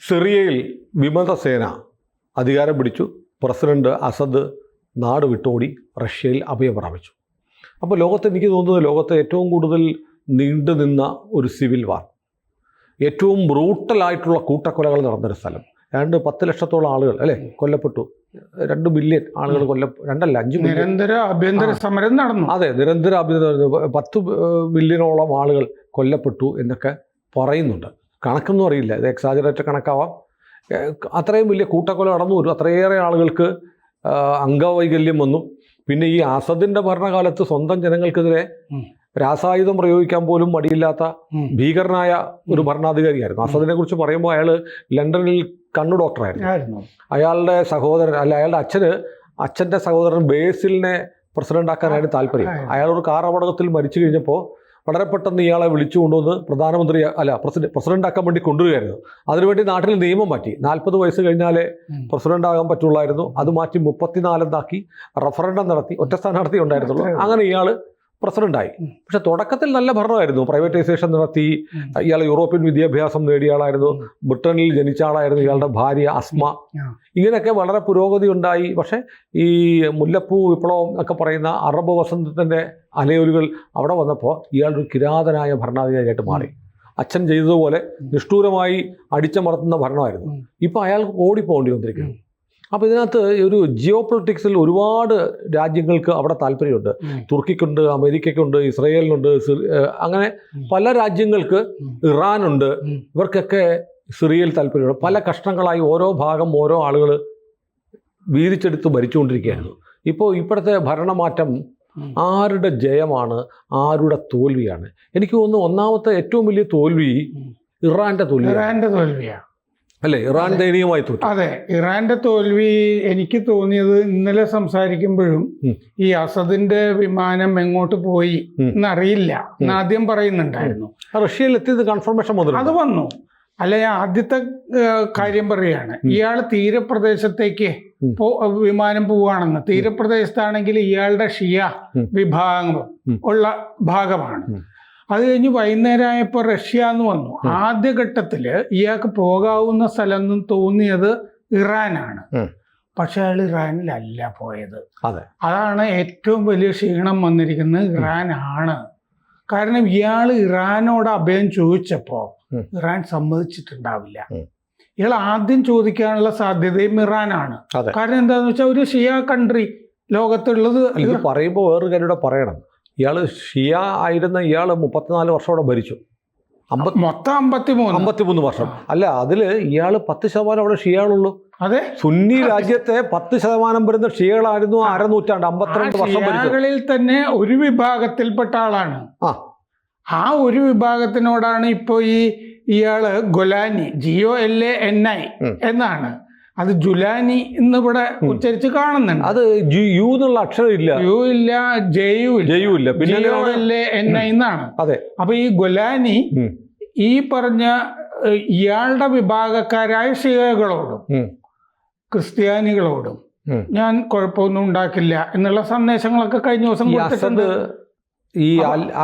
സിറിയയിൽ വിമതസേന അധികാരം പിടിച്ചു. പ്രസിഡന്റ് അസദ് നാട് വിട്ടോടി റഷ്യയിൽ അഭയം പ്രാപിച്ചു. അപ്പോൾ ലോകത്ത് എനിക്ക് തോന്നുന്നത് ലോകത്തെ ഏറ്റവും കൂടുതൽ നീണ്ടു നിന്ന ഒരു സിവിൽ വാർ, ഏറ്റവും ബ്രൂട്ടലായിട്ടുള്ള കൂട്ടക്കൊലകൾ നടന്നൊരു സ്ഥലം. 10 ലക്ഷത്തോളം ആളുകൾ അല്ലേ കൊല്ലപ്പെട്ടു. 2 ബില്യൺ ആളുകൾ 5 നിരന്തര ആഭ്യന്തര സമരം നടന്നു. അതെ, നിരന്തര ആഭ്യന്തര 10 മില്യണോളം ആളുകൾ കൊല്ലപ്പെട്ടു എന്നൊക്കെ പറയുന്നുണ്ട്. കണക്കൊന്നും അറിയില്ല, ഇത് എക്സാജറേറ്റ് കണക്കാവാം. അത്രയും വലിയ കൂട്ടക്കൊല നടന്നു. അത്രയേറെ ആളുകൾക്ക് അംഗവൈകല്യം വന്നു. പിന്നെ ഈ അസദിൻ്റെ ഭരണകാലത്ത് സ്വന്തം ജനങ്ങൾക്കെതിരെ രാസായുധം പ്രയോഗിക്കാൻ പോലും മടിയില്ലാത്ത ഭീകരനായ ഒരു ഭരണാധികാരിയായിരുന്നു. അസദിനെ കുറിച്ച് പറയുമ്പോൾ അയാൾ ലണ്ടനിൽ കണ്ണു ഡോക്ടറായിരുന്നു. അയാളുടെ സഹോദരൻ അയാളുടെ അച്ഛൻ്റെ സഹോദരൻ ബേസിലിനെ പ്രസിഡൻ്റാക്കാനായിരുന്നു താല്പര്യം. അയാളൊരു കാർ അപകടത്തിൽ മരിച്ചു കഴിഞ്ഞപ്പോൾ വളരെ പെട്ടെന്ന് ഇയാളെ വിളിച്ചു കൊണ്ടുവന്ന് പ്രസിഡൻ്റാക്കാൻ വേണ്ടി കൊണ്ടുവരികയായിരുന്നു. അതിനുവേണ്ടി നാട്ടിൽ നിയമം മാറ്റി. 40 വയസ്സ് കഴിഞ്ഞാലേ പ്രസിഡൻ്റാകാൻ പറ്റുള്ളായിരുന്നു. അത് മാറ്റി 34 റഫറൻഡം നടത്തി. ഒറ്റ സ്ഥാനാർത്ഥി ഉണ്ടായിരുന്നുള്ളൂ. അങ്ങനെ ഇയാൾ പ്രസിഡൻ്റായി. പക്ഷെ തുടക്കത്തിൽ നല്ല ഭരണമായിരുന്നു. പ്രൈവറ്റൈസേഷൻ നടത്തി. ഇയാൾ യൂറോപ്യൻ വിദ്യാഭ്യാസം നേടിയ ആളായിരുന്നു. ബ്രിട്ടനിൽ ജനിച്ച ആളായിരുന്നു. ഇയാളുടെ ഭാര്യ അസ്മ. ഇങ്ങനെയൊക്കെ വളരെ പുരോഗതി ഉണ്ടായി. പക്ഷേ ഈ മുല്ലപ്പൂ വിപ്ലവം ഒക്കെ പറയുന്ന അറബ് വസന്തത്തിൻ്റെ അലയൊലികൾ അവിടെ വന്നപ്പോൾ ഇയാളൊരു കിരാതനായ ഭരണാധികാരിയായിട്ട് മാറി. അച്ഛൻ ചെയ്തതുപോലെ നിഷ്ഠൂരമായി അടിച്ചമർത്തുന്ന ഭരണമായിരുന്നു. ഇപ്പോൾ അയാൾക്ക് ഓടിപ്പോകേണ്ടി വന്നിരിക്കുന്നു. അപ്പോൾ ഇതിനകത്ത് ഒരു ജിയോ പൊളിറ്റിക്സിൽ ഒരുപാട് രാജ്യങ്ങൾക്ക് അവിടെ താല്പര്യമുണ്ട്. തുർക്കിക്കുണ്ട്, അമേരിക്കയ്ക്കുണ്ട്, ഇസ്രയേലിനുണ്ട്, അങ്ങനെ പല രാജ്യങ്ങൾക്ക്, ഇറാനുണ്ട്. ഇവർക്കൊക്കെ സിറിയയിൽ താല്പര്യമുണ്ട്. പല കഷ്ണങ്ങളായി ഓരോ ഭാഗം ഓരോ ആളുകൾ വീതിച്ചെടുത്ത് ഭരിച്ചുകൊണ്ടിരിക്കുകയായിരുന്നു. ഇപ്പോൾ ഇപ്പോഴത്തെ ഭരണമാറ്റം ആരുടെ ജയമാണ്, ആരുടെ തോൽവിയാണ്? എനിക്ക് തോന്നുന്നു ഒന്നാമത്തെ ഏറ്റവും വലിയ തോൽവി ഇറാൻ്റെ തോൽവിയാണ്. അല്ലേ? ഇറാൻ ദയനീയമായി തോറ്റു. അതെ, ഇറാന്റെ തോൽവി എനിക്ക് തോന്നിയത് ഇന്നലെ സംസാരിക്കുമ്പോഴും ഈ അസദിന്റെ വിമാനം എങ്ങോട്ട് പോയി എന്നറിയില്ല എന്നാദ്യം പറയുന്നുണ്ടായിരുന്നു. റഷ്യയിൽ എത്തിയത് കൺഫർമേഷൻ മുതൽ അത് വന്നു. അല്ല, ഞാൻ ആദ്യത്തെ കാര്യം പറയുകയാണ്. ഇയാൾ തീരപ്രദേശത്തേക്ക് വിമാനം പോവുകയാണെന്ന്. തീരപ്രദേശത്താണെങ്കിൽ ഇയാളുടെ ഷിയ വിഭാഗം ഉള്ള ഭാഗമാണ്. അത് കഴിഞ്ഞ് വൈകുന്നേരമായപ്പോൾ റഷ്യ എന്ന് വന്നു. ആദ്യഘട്ടത്തിൽ ഇയാൾക്ക് പോകാവുന്ന സ്ഥലം എന്ന് തോന്നിയത് ഇറാനാണ്. പക്ഷെ അയാൾ ഇറാനിലല്ല പോയത്. അതാണ് ഏറ്റവും വലിയ ക്ഷീണം വന്നിരിക്കുന്നത്. ഇറാനാണ്. കാരണം ഇയാൾ ഇറാനോട് അഭയം ചോദിച്ചപ്പോൾ ഇറാൻ സമ്മതിച്ചിട്ടുണ്ടാവില്ല. ഇയാൾ ആദ്യം ചോദിക്കാനുള്ള സാധ്യതയും ഇറാനാണ്. കാരണം എന്താണെന്ന് വെച്ചാൽ ഒരു ഷിയ കൺട്രി ലോകത്തുള്ളത്. പറയുമ്പോൾ വേറൊരു കാര്യം പറയണം. ഇയാൾ ഷിയ ആയിരുന്ന ഇയാൾ 34 വർഷത്തോടെ ഭരിച്ചു. മൊത്തം 53 വർഷം. അല്ല, അതിൽ ഇയാൾ 10% അവിടെ ഷിയകളുള്ളൂ. അതെ, സുന്നി രാജ്യത്തെ 10% വരുന്ന ഷിയകളായിരുന്നു. 1/2 നൂറ്റാണ്ട് 52 വർഷം ഷിയകളിൽ തന്നെ ഒരു വിഭാഗത്തിൽപ്പെട്ട ആളാണ്. ആ ഒരു വിഭാഗത്തിനോടാണ് ഇപ്പോൾ ഇയാള് ഗൊലാനി, GOLANI എന്നാണ്. അത് ജുലാനി എന്നിവിടെ ഉച്ചരിച്ച് കാണുന്നുണ്ട്. അത് യു എന്നുള്ള അക്ഷരം ഇല്ല, യു ഇല്ല, ജയു ഇല്ല, പിന്നെ GOLANI എന്നാണ്. അതെ. അപ്പൊ ഈ ഗൊലാനി ഈ പറഞ്ഞ ഇയാളുടെ വിഭാഗക്കാരായ ഷിയകളോടും ക്രിസ്ത്യാനികളോടും ഞാൻ കുഴപ്പമൊന്നും ഉണ്ടാക്കില്ല എന്നുള്ള സന്ദേശങ്ങളൊക്കെ കഴിഞ്ഞ ദിവസം കൊടുത്തിട്ടുണ്ട്. ഈ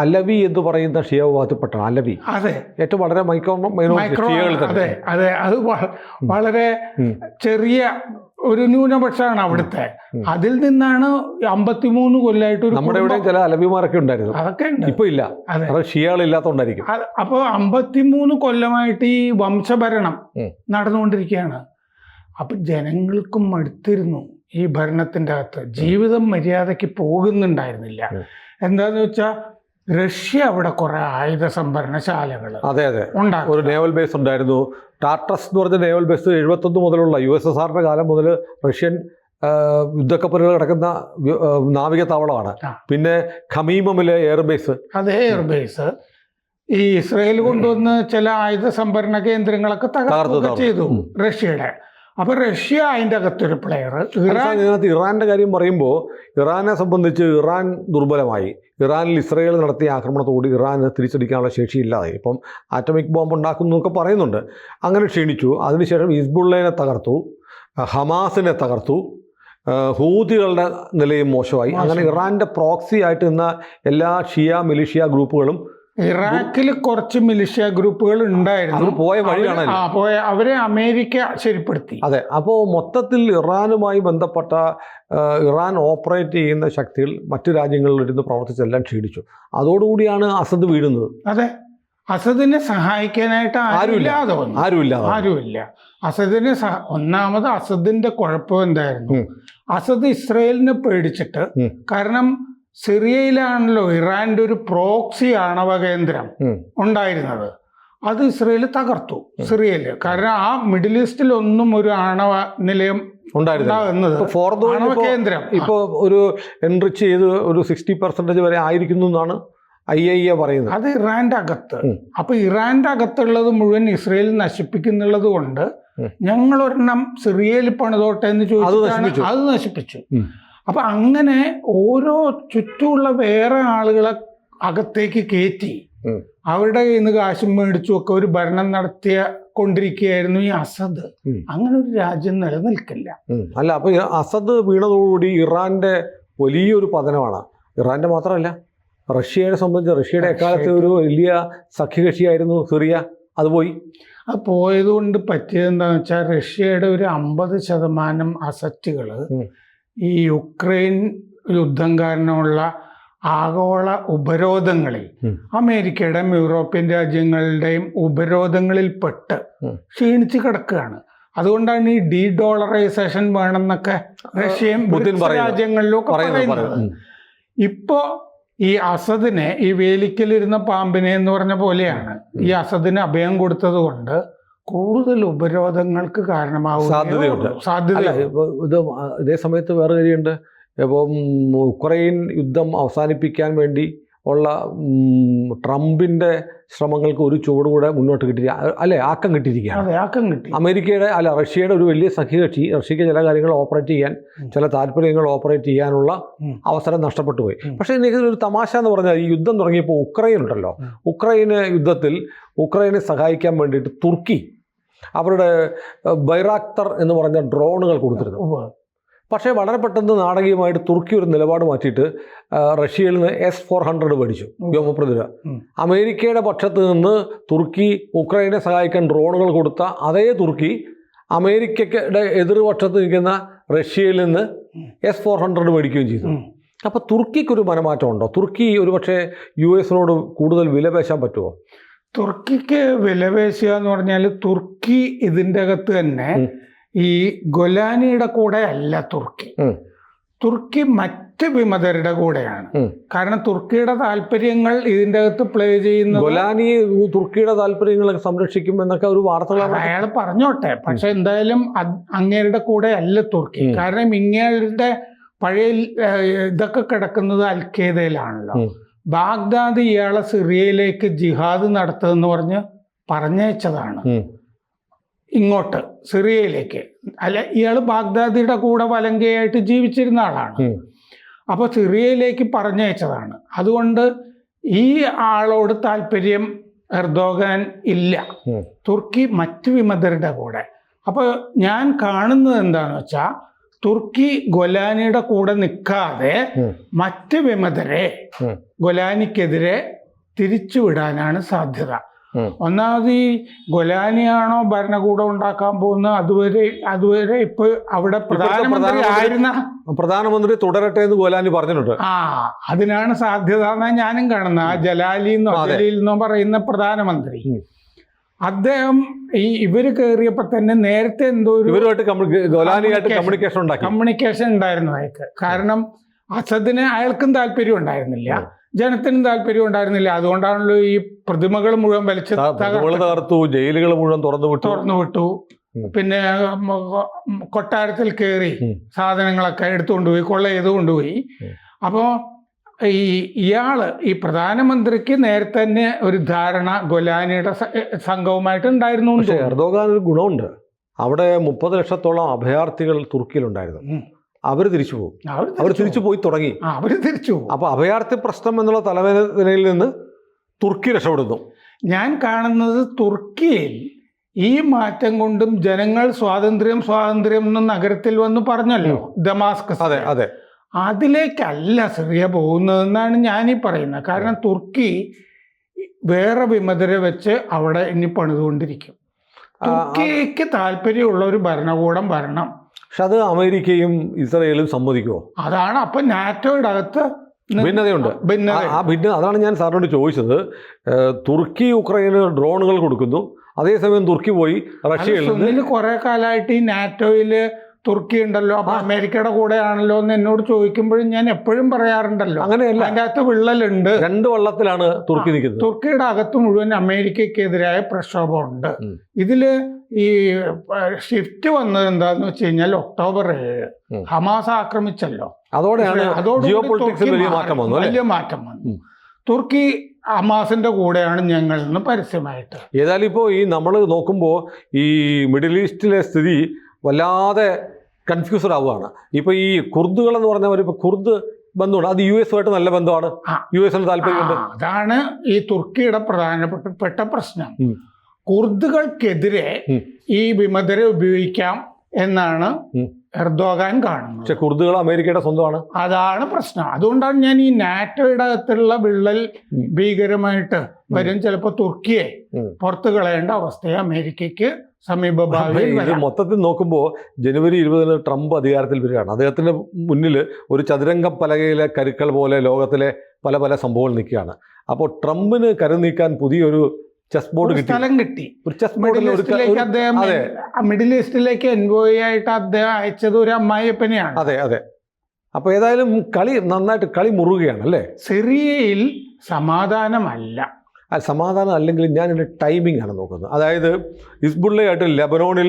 അലവി എന്ന് പറയുന്ന ഷിയ വിഭാഗത്തിൽപ്പെട്ട അലവി, അതെ, ഏറ്റവും വളരെ അതെ അതെ, അത് വളരെ ചെറിയ ഒരു ന്യൂനപക്ഷമാണ് അവിടുത്തെ. അതിൽ നിന്നാണ് 53 കൊല്ലമായിട്ട് നമ്മുടെ ഇവിടെ ചില അലവിമാരൊക്കെ ഉണ്ടായിരുന്നു. അതൊക്കെ ഉണ്ട്, ഇപ്പൊ ഇല്ല. ഷിയകളില്ലാത്തോണ്ടായിരിക്കും. അപ്പോൾ 53 കൊല്ലമായിട്ട് ഈ വംശഭരണം നടന്നുകൊണ്ടിരിക്കുകയാണ്. അപ്പൊ ജനങ്ങൾക്കും മടുത്തിരുന്നു ഈ ഭരണത്തിൻ്റെ അകത്ത്. ജീവിതം മര്യാദയ്ക്ക് പോകുന്നുണ്ടായിരുന്നില്ല. എന്താന്ന് വെച്ചാൽ റഷ്യ അവിടെ കുറെ ആയുധ സംഭരണശാലകൾ ഉണ്ടാക്കി. ഒരു നേവൽ ബേസ് ഉണ്ടായിരുന്നു. ടാർട്ടസ് എന്ന് പറഞ്ഞ നേവൽ ബേസ് 71 മുതലുള്ള USSRന്റെ കാലം മുതൽ റഷ്യൻ യുദ്ധക്കപ്പലുകൾ കിടക്കുന്ന നാവിക താവളമാണ്. പിന്നെ ഖമീമിലെ എയർബേസ്, അതേ എയർബേസ് ഈ ഇസ്രയേൽ കൊണ്ടുവന്ന് ചില ആയുധ സംഭരണ കേന്ദ്രങ്ങളൊക്കെ തകർക്കുകയൊക്കെ ചെയ്തു റഷ്യയുടെ. അപ്പൊ റഷ്യ അതിൻ്റെ അകത്തൊരു പ്ലെയർ. ഇതിനകത്ത് ഇറാന്റെ കാര്യം പറയുമ്പോൾ ഇറാനെ സംബന്ധിച്ച് ഇറാൻ ദുർബലമായി. ഇറാനിൽ ഇസ്രയേൽ നടത്തിയ ആക്രമണത്തോട് ഇറാന് തിരിച്ചടിക്കാനുള്ള ശേഷിയില്ലാതെ ഇപ്പം ആറ്റമിക് ബോംബ് ഉണ്ടാക്കുന്നു എന്നൊക്കെ പറയുന്നുണ്ട്. അങ്ങനെ ക്ഷീണിച്ചു. അതിനുശേഷം ഹിസ്ബുള്ളയെ തകർത്തു, ഹമാസിനെ തകർത്തു, ഹൂതികളുടെ നിലയും മോശമായി. അങ്ങനെ ഇറാൻ്റെ പ്രോക്സി ആയിട്ട് നിന്ന എല്ലാ ഷിയ മിലിഷ്യ ഗ്രൂപ്പുകളും ഇറാഖിൽ കുറച്ച് മിലിഷ്യ ഗ്രൂപ്പുകൾ ഉണ്ടായിരുന്നു. പോയ വഴി കാണാൻ അവരെ അമേരിക്ക ശരിപ്പെടുത്തി. അതെ. അപ്പോൾ മൊത്തത്തിൽ ഇറാനുമായി ബന്ധപ്പെട്ട ഇറാൻ ഓപ്പറേറ്റ് ചെയ്യുന്ന ശക്തികൾ മറ്റു രാജ്യങ്ങളിലിരുന്ന് പ്രവർത്തിച്ചെല്ലാം ക്ഷീണിച്ചു. അതോടുകൂടിയാണ് അസദ് വീഴുന്നത്. അതെ, അസദിനെ സഹായിക്കാനായിട്ട് ആരുമില്ല. അസദിനെ ഒന്നാമത് അസദിന്റെ കുഴപ്പം എന്തായിരുന്നു? അസദ് ഇസ്രയേലിനെ പേടിച്ചിട്ട്, കാരണം സിറിയയിലാണല്ലോ ഇറാന്റെ ഒരു പ്രോക്സി ആണവ കേന്ദ്രം ഉണ്ടായിരുന്നത്. അത് ഇസ്രയേൽ തകർത്തു സിറിയയില്. കാരണം ആ മിഡിൽ ഈസ്റ്റിലൊന്നും ഒരു ആണവ നിലയം ആണവ കേന്ദ്രം ഇപ്പോൾ ഒരു എൻറിച്ച് ചെയ്ത് ഒരു 60% വരെ ആയിരിക്കുന്നു എന്നാണ് IAEA പറയുന്നത്. അത് ഇറാന്റെ അകത്ത്. അപ്പൊ ഇറാന്റെ അകത്തുള്ളത് മുഴുവൻ ഇസ്രയേൽ നശിപ്പിക്കുന്നുള്ളത് കൊണ്ട് ഞങ്ങളൊരെണ്ണം സിറിയയിൽ പണിതോട്ടെ എന്ന് ചോദിച്ചു, അത് നശിപ്പിച്ചു. അപ്പൊ അങ്ങനെ ഓരോ ചുറ്റുമുള്ള വേറെ ആളുകളെ അകത്തേക്ക് കയറ്റി അവരുടെ കയ്യിൽ നിന്ന് കാശും മേടിച്ചും ഒക്കെ ഒരു ഭരണം നടത്തിയ കൊണ്ടിരിക്കുകയായിരുന്നു ഈ അസദ്. അങ്ങനെ ഒരു രാജ്യം നിലനിൽക്കില്ല. അല്ല, അപ്പൊ അസദ് വീണതോടുകൂടി ഇറാന്റെ വലിയൊരു പതനമാണ്. ഇറാന്റെ മാത്രമല്ല, റഷ്യയെ സംബന്ധിച്ച് റഷ്യയുടെ എക്കാലത്തെ ഒരു വലിയ സഖ്യകക്ഷിയായിരുന്നു സിറിയ. അത് പോയി. അത് പോയത് കൊണ്ട് പറ്റിയത് എന്താണെന്ന് വെച്ചാൽ റഷ്യയുടെ ഒരു 50% അസറ്റുകൾ ഈ യുക്രൈൻ യുദ്ധം കാരണമുള്ള ആഗോള ഉപരോധങ്ങളിൽ, അമേരിക്കയുടെയും യൂറോപ്യൻ രാജ്യങ്ങളുടെയും ഉപരോധങ്ങളിൽ പെട്ട് ക്ഷീണിച്ച് കിടക്കുകയാണ്. അതുകൊണ്ടാണ് ഈ ഡീഡോളറൈസേഷൻ വേണമെന്നൊക്കെ റഷ്യയും രാജ്യങ്ങളിലും ഒക്കെ പറയുന്നത്. ഇപ്പോ ഈ അസദിനെ, ഈ വേലിക്കലിരുന്ന പാമ്പിനെ എന്ന് പറഞ്ഞ പോലെയാണ് ഈ അസദിന് അഭയം കൊടുത്തത് കൊണ്ട് കൂടുതൽ ഉപരോധങ്ങൾക്ക് കാരണമാവും സാധ്യത. ഇതേ സമയത്ത് വേറെ കാര്യമുണ്ട്. ഇപ്പം ഉക്രൈൻ യുദ്ധം അവസാനിപ്പിക്കാൻ വേണ്ടി ഉള്ള ട്രംപിന്റെ ശ്രമങ്ങൾക്ക് ഒരു ചുവട് കൂടെ മുന്നോട്ട് ആക്കം കിട്ടിയിരിക്കുകയാണ്. അമേരിക്കയുടെ റഷ്യയുടെ ഒരു വലിയ സഖ്യകക്ഷി റഷ്യക്ക് ചില കാര്യങ്ങൾ ഓപ്പറേറ്റ് ചെയ്യാൻ, ചില താല്പര്യങ്ങൾ ഓപ്പറേറ്റ് ചെയ്യാനുള്ള അവസരം നഷ്ടപ്പെട്ടു പോയി. പക്ഷേ എനിക്ക് ഒരു തമാശ എന്ന് പറഞ്ഞാൽ, ഈ യുദ്ധം തുടങ്ങിയപ്പോൾ ഉക്രൈൻ ഉണ്ടല്ലോ, ഉക്രൈന് യുദ്ധത്തിൽ ഉക്രൈനെ സഹായിക്കാൻ വേണ്ടിയിട്ട് തുർക്കി അവരുടെ ബൈറാക്തർ എന്ന് പറഞ്ഞ ഡ്രോണുകൾ കൊടുത്തിരുന്നു. പക്ഷേ വളരെ പെട്ടെന്ന് നാടകീയമായിട്ട് തുർക്കി ഒരു നിലപാട് മാറ്റിയിട്ട് റഷ്യയിൽ നിന്ന് S-400 മേടിച്ചു, വ്യോമപ്രതിരോധ. അമേരിക്കയുടെ പക്ഷത്ത് നിന്ന് തുർക്കി ഉക്രൈനെ സഹായിക്കാൻ ഡ്രോണുകൾ കൊടുത്ത അതേ തുർക്കി അമേരിക്കയുടെ എതിർപക്ഷത്ത് നിൽക്കുന്ന റഷ്യയിൽ നിന്ന് S-400 മേടിക്കുകയും ചെയ്തു. അപ്പോൾ തുർക്കിക്കൊരു മനമാറ്റം ഉണ്ടോ? തുർക്കി ഒരുപക്ഷെ US-നോട് കൂടുതൽ വിലപേശാൻ പറ്റുമോ? തുർക്കിക്ക് വിലപേശുക എന്ന് പറഞ്ഞാൽ, തുർക്കി ഇതിൻ്റെ അകത്ത് തന്നെ ഈ ഗൊലാനിയുടെ കൂടെ അല്ല തുർക്കി മറ്റ് വിമതരുടെ കൂടെയാണ്. കാരണം തുർക്കിയുടെ താല്പര്യങ്ങൾ ഇതിൻ്റെ അകത്ത് പ്ലേ ചെയ്യുന്ന, ഗൊലാനി തുർക്കിയുടെ താല്പര്യങ്ങളൊക്കെ സംരക്ഷിക്കും എന്നൊക്കെ ഒരു വാർത്തകളാണ്. അയാൾ പറഞ്ഞോട്ടെ, പക്ഷെ എന്തായാലും അങ്ങേരുടെ കൂടെ അല്ല തുർക്കി. കാരണം ഇങ്ങേരുടെ പഴയ ഇതൊക്കെ കിടക്കുന്നത് അൽഖയ്ദയിലാണല്ലോ. ബാഗ്ദാദ് ഇയാളെ സിറിയയിലേക്ക് ജിഹാദ് നടത്തുമെന്ന് പറഞ്ഞയച്ചതാണ് ഇങ്ങോട്ട് സിറിയയിലേക്ക്. അല്ല, ഇയാൾ ബാഗ്ദാദിയുടെ കൂടെ വലങ്കയായിട്ട് ജീവിച്ചിരുന്ന ആളാണ്. അപ്പോൾ സിറിയയിലേക്ക് പറഞ്ഞയച്ചതാണ്. അതുകൊണ്ട് ഈ ആളോട് താല്പര്യം എർദോഗാൻ ഇല്ല, തുർക്കി മറ്റു വിമതരുടെ കൂടെ. അപ്പോൾ ഞാൻ കാണുന്നത് എന്താണെന്ന് വെച്ചാൽ, തുർക്കി ഗൊലാനിയുടെ കൂടെ നിൽക്കാതെ മറ്റ് വിമതരെ ഗൊലാനിക്കെതിരെ തിരിച്ചുവിടാനാണ് സാധ്യത. ഒന്നാമത് ഈ ഗൊലാനിയാണോ ഭരണകൂടം ഉണ്ടാക്കാൻ പോകുന്നത്? അതുവരെ ഇപ്പൊ അവിടെ പ്രധാനമന്ത്രി തുടരട്ടെ എന്ന് ഗൊലാനി പറഞ്ഞിട്ടുണ്ട്. അതിനാണ് സാധ്യത എന്നാണ് ഞാനും കാണുന്നത്. ആ ജലീൽ പറയുന്ന പ്രധാനമന്ത്രി, അദ്ദേഹം ഇവര് കയറിയപ്പോ തന്നെ നേരത്തെ എന്തോ ഒരു കമ്മ്യൂണിക്കേഷൻ ഉണ്ടായിരുന്നു അയാൾക്ക്. കാരണം അസദിന് അയാൾക്കും താല്പര്യം ഉണ്ടായിരുന്നില്ല, ജനത്തിനും താല്പര്യം ഉണ്ടായിരുന്നില്ല. അതുകൊണ്ടാണല്ലോ ഈ പ്രതിമകൾ മുഴുവൻ വലിച്ചു തകർത്തു, ജയിലുകൾ മുഴുവൻ തുറന്നു വിട്ടു. പിന്നെ കൊട്ടാരത്തിൽ കയറി സാധനങ്ങളൊക്കെ എടുത്തുകൊണ്ടുപോയി, കൊള്ള ചെയ്ത് കൊണ്ടുപോയി. അപ്പോൾ ഈ പ്രധാനമന്ത്രിക്ക് നേരത്തെ തന്നെ ഒരു ധാരണ ഗൊലാനിയുടെ സംഘവുമായിട്ട് ഉണ്ടായിരുന്നു. പക്ഷേ എർദോഗാൻ ഒരു ഗുണമുണ്ട്, അവിടെ 30 ലക്ഷത്തോളം അഭയാർത്ഥികൾ തുർക്കിയിലുണ്ടായിരുന്നു. അവർ തിരിച്ചു പോകും, അവർ തിരിച്ചു പോയി തുടങ്ങി. അപ്പോൾ അഭയാർത്ഥി പ്രശ്നം എന്നുള്ള തലവേദനയിൽ നിന്ന് തുർക്കി രക്ഷപ്പെടുന്നു. ഞാൻ കാണുന്നത് തുർക്കിയിൽ ഈ മാറ്റം കൊണ്ടും ജനങ്ങൾ സ്വാതന്ത്ര്യം എന്ന് നഗരത്തിൽ വന്ന് പറഞ്ഞല്ലോ, ദമാസ്കസ്. അതെ, അതിലേക്കല്ല സിറിയ പോകുന്നതെന്നാണ് ഞാനീ പറയുന്നത്. കാരണം തുർക്കി വേറെ വിമതരെ വെച്ച് അവിടെ ഇനി പണിതുകൊണ്ടിരിക്കും. തുർക്കിക്ക് താല്പര്യമുള്ള ഒരു ഭരണകൂടം വരണം. പക്ഷെ അത് അമേരിക്കയും ഇസ്രയേലും സമ്മതിക്കുമോ? അതാണ് അപ്പൊ നാറ്റോയുടെ അകത്ത് ഭിന്നതയുണ്ട്. ആ ഭിന്നത അതാണ് ഞാൻ സാറിനോട് ചോദിച്ചത്. തുർക്കി യുക്രൈന് ഡ്രോണുകൾ കൊടുക്കുന്നു, അതേസമയം തുർക്കി പോയി റഷ്യയിൽ കുറെ കാലമായിട്ട് ഈ നാറ്റോയില് തുർക്കി ഉണ്ടല്ലോ, അപ്പൊ അമേരിക്കയുടെ കൂടെ ആണല്ലോ എന്ന് എന്നോട് ചോദിക്കുമ്പോഴും ഞാൻ എപ്പോഴും പറയാറുണ്ടല്ലോ, അങ്ങനെയല്ല, അതിൻ്റെ അകത്ത് വിള്ളലുണ്ട്. രണ്ട് വള്ളത്തിലാണ് തുർക്കി നിൽക്കുന്നത്. തുർക്കിയുടെ അകത്ത് മുഴുവൻ അമേരിക്കക്കെതിരായ പ്രക്ഷോഭമുണ്ട്. ഇതില് ഈ ഷിഫ്റ്റ് വന്നത് എന്താന്ന് വെച്ച് കഴിഞ്ഞാൽ ഒക്ടോബർ 7 ഹമാസ് ആക്രമിച്ചല്ലോ, അതോടെയാണ് വലിയ മാറ്റം വന്നു. തുർക്കി ഹമാസിന്റെ കൂടെയാണ് ഞങ്ങൾ ഇന്ന് പരസ്യമായിട്ട്. ഏതായാലും ഇപ്പോൾ ഈ നമ്മൾ നോക്കുമ്പോൾ ഈ മിഡിൽ ഈസ്റ്റിലെ സ്ഥിതി വല്ലാതെ കൺഫ്യൂസ്ഡ് ആവുകയാണ്. ഇപ്പൊ ഈ കുർദുകൾ എന്ന് പറഞ്ഞവർ ഇപ്പൊ കുർദ് ബന്ധമുണ്ട്, അത് US-ആയിട്ട് നല്ല ബന്ധമാണ്, US-ന് താല്പര്യമുണ്ട്. അതാണ് ഈ തുർക്കിയുടെ പ്രധാനപ്പെട്ട പ്രശ്നം. കുർദുകൾക്കെതിരെ ഈ വിമതരെ ഉപയോഗിക്കാം എന്നാണ് എർദോഗാൻ കാണുന്നത്. പക്ഷെ കുർദുകൾ അമേരിക്കയുടെ സ്വന്തമാണ്, അതാണ് പ്രശ്നം. അതുകൊണ്ടാണ് ഞാൻ ഈ നാറ്റോയുടെ അകത്തുള്ള വിള്ളൽ ഭീകരമായിട്ട് വരും. ചിലപ്പോൾ തുർക്കിയെ പുറത്തു കളയേണ്ട അവസ്ഥയെ അമേരിക്കയ്ക്ക് സമീപഭാവിയിൽ. മൊത്തത്തിൽ നോക്കുമ്പോൾ ജനുവരി 20 ട്രംപ് അധികാരത്തിൽ വരികയാണ്. അദ്ദേഹത്തിന്റെ മുന്നിൽ ഒരു ചതുരംഗ പലകയിലെ കരുക്കൾ പോലെ ലോകത്തിലെ പല പല സംഭവങ്ങൾ നിൽക്കുകയാണ്. അപ്പോൾ ട്രംപിന് കരുനീക്കാൻ പുതിയൊരു ചെസ് ബോർഡ് കിട്ടി. ഒരു ചെസ് ബോർഡിൽ മിഡിൽ ഈസ്റ്റിലേക്ക് എൻവോയ് ആയിട്ട് അദ്ദേഹം അയച്ചത് ഒരു അമ്മായിയപ്പനെയാണ്. അതെ അതെ. അപ്പൊ ഏതായാലും നന്നായിട്ട് കളി മുറുകയാണ് അല്ലേ? സിറിയയിൽ സമാധാനമല്ല. സമാധാനം അല്ലെങ്കിൽ ഞാനൊരു ടൈമിംഗ് ആണ് നോക്കുന്നത്. അതായത് ഹിസ്ബുള്ളയായിട്ട് ലെബനോണിൽ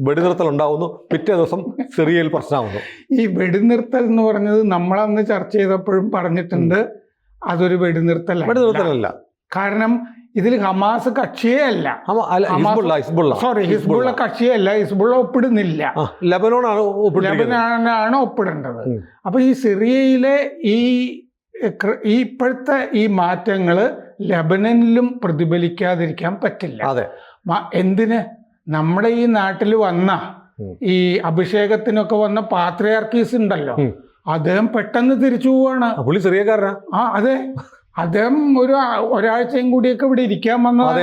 വെടിനിർത്തൽ ഉണ്ടാവുന്നു, പിറ്റേ ദിവസം സിറിയയിൽ പ്രശ്നമാവുന്നു. ഈ വെടിനിർത്തൽ എന്ന് പറഞ്ഞത് നമ്മളന്ന് ചർച്ച ചെയ്തപ്പോഴും പറഞ്ഞിട്ടുണ്ട്, അതൊരു വെടിനിർത്തലല്ല. കാരണം ഇതിൽ ഹമാസ് കക്ഷിയേ അല്ല, ഹിസ്ബുള്ള കക്ഷിയേ അല്ല, ഹിസ്ബുള്ള ഒപ്പിടുന്നില്ല, ലെബനോനാണ് ഒപ്പിടേണ്ടത്. അപ്പൊ ഈ സിറിയയിലെ ഈ ഇപ്പോഴത്തെ ഈ മാറ്റങ്ങൾ ലെബനനിലും പ്രതിഫലിക്കാതിരിക്കാൻ പറ്റില്ല. എന്തിന്? നമ്മുടെ ഈ നാട്ടിൽ വന്ന ഈ അഭിഷേകത്തിനൊക്കെ വന്ന പാത്രിയാർക്കീസ് ഉണ്ടല്ലോ, അദ്ദേഹം പെട്ടെന്ന് തിരിച്ചു പോവാണ്. പുള്ളി സിറിയക്കാരനാ. അതെ, അദ്ദേഹം ഒരാഴ്ചയും കൂടിയൊക്കെ ഇവിടെ ഇരിക്കാൻ വന്നത്.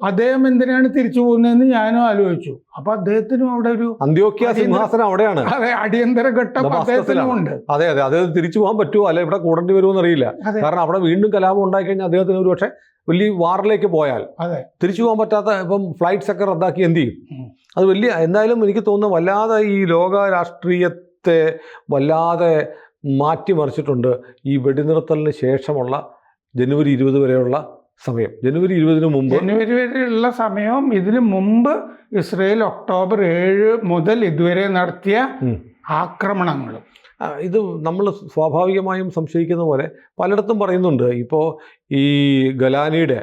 അദ്ദേഹം എന്തിനാണ് തിരിച്ചു പോകുന്നതെന്ന് ഞാനും ആലോചിച്ചു. അപ്പൊ അദ്ദേഹത്തിനും അവിടെ ഒരു അന്ത്യോക്യ സിംഹാസനം അവിടെയാണ്. അതെ, അടിയന്തര ഘട്ടം അദ്ദേഹത്തിനുമുണ്ട്. അതെ അതെ, അദ്ദേഹം തിരിച്ചു പോകാൻ പറ്റുമോ അല്ലെ ഇവിടെ കൂടേണ്ടി വരുമോ എന്നറിയില്ല. കാരണം അവിടെ വീണ്ടും കലാപം ഉണ്ടായി കഴിഞ്ഞാൽ അദ്ദേഹത്തിന് ഒരു പക്ഷേ വലിയ വാറിലേക്ക് പോയാൽ തിരിച്ചു പോകാൻ പറ്റാത്ത ഇപ്പം ഫ്ലൈറ്റ്സ് ഒക്കെ റദ്ദാക്കി എന്ത് ചെയ്യും? അത് വലിയ എന്തായാലും എനിക്ക് തോന്നുന്നു വല്ലാതെ ഈ ലോക രാഷ്ട്രീയത്തെ വല്ലാതെ മാറ്റിമറിച്ചിട്ടുണ്ട് ഈ വെടിനിർത്തലിന് ശേഷമുള്ള ജനുവരി 20 വരെയുള്ള സമയം. ജനുവരി 20 മുമ്പ്, ജനുവരി വരെയുള്ള സമയവും ഇതിനു മുമ്പ് ഇസ്രയേൽ ഒക്ടോബർ 7 മുതൽ ഇതുവരെ നടത്തിയ ആക്രമണങ്ങളും. ഇത് നമ്മൾ സ്വാഭാവികമായും സംശയിക്കുന്ന പോലെ പലയിടത്തും പറയുന്നുണ്ട്. ഇപ്പോൾ ഈ ഗൊലാനിയുടെ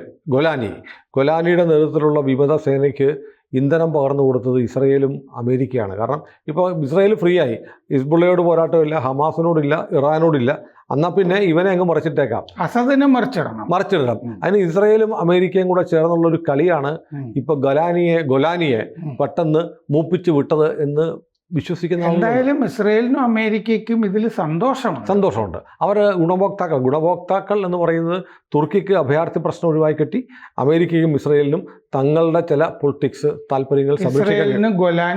നേതൃത്വത്തിലുള്ള വിമത സേനയ്ക്ക് ഇന്ധനം പകർന്നു കൊടുത്തത് ഇസ്രയേലും അമേരിക്കയാണ്. കാരണം ഇപ്പോൾ ഇസ്രയേൽ ഫ്രീ ആയി, ഹിസ്ബുള്ളയോട് പോരാട്ടമില്ല, ഹമാസിനോടില്ല, ഇറാനോടില്ല, എന്നാൽ പിന്നെ ഇവനെ അങ്ങ് മറിച്ചിട്ടേക്കാം, അസദിനെ മറിച്ചിടണം. അതിന് ഇസ്രയേലും അമേരിക്കയും കൂടെ ചേർന്നുള്ള ഒരു കളിയാണ് ഇപ്പൊ ഗൊലാനിയെ പെട്ടെന്ന് മൂപ്പിച്ച് വിട്ടത് എന്ന് വിശ്വസിക്കുന്ന. എന്തായാലും ഇസ്രയേലിനും അമേരിക്കയ്ക്കും ഇതിൽ സന്തോഷമുണ്ട്. അവർ ഗുണഭോക്താക്കൾ എന്ന് പറയുന്നത് തുർക്കിക്ക് അഭയാർത്ഥി പ്രശ്നം ഒഴിവായി കിട്ടി, അമേരിക്കയ്ക്കും ഇസ്രയേലിനും തങ്ങളുടെ ചില പൊളിറ്റിക്സ് താല്പര്യങ്ങൾ ഇസ്രയേലിന് ഗോലാൻ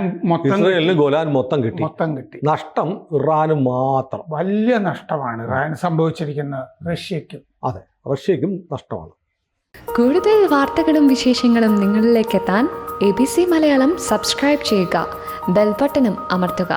മൊത്തം കിട്ടി. നഷ്ടം ഇറാന് മാത്രം. വലിയ നഷ്ടമാണ് ഇറാൻ സംഭവിച്ചിരിക്കുന്നത്. റഷ്യക്കും നഷ്ടമാണ്. കൂടുതൽ വാർത്തകളും വിശേഷങ്ങളും നിങ്ങളിലേക്ക് എത്താൻ ABC മലയാളം സബ്സ്ക്രൈബ് ചെയ്യുക, ബെൽബട്ടനും അമർത്തുക.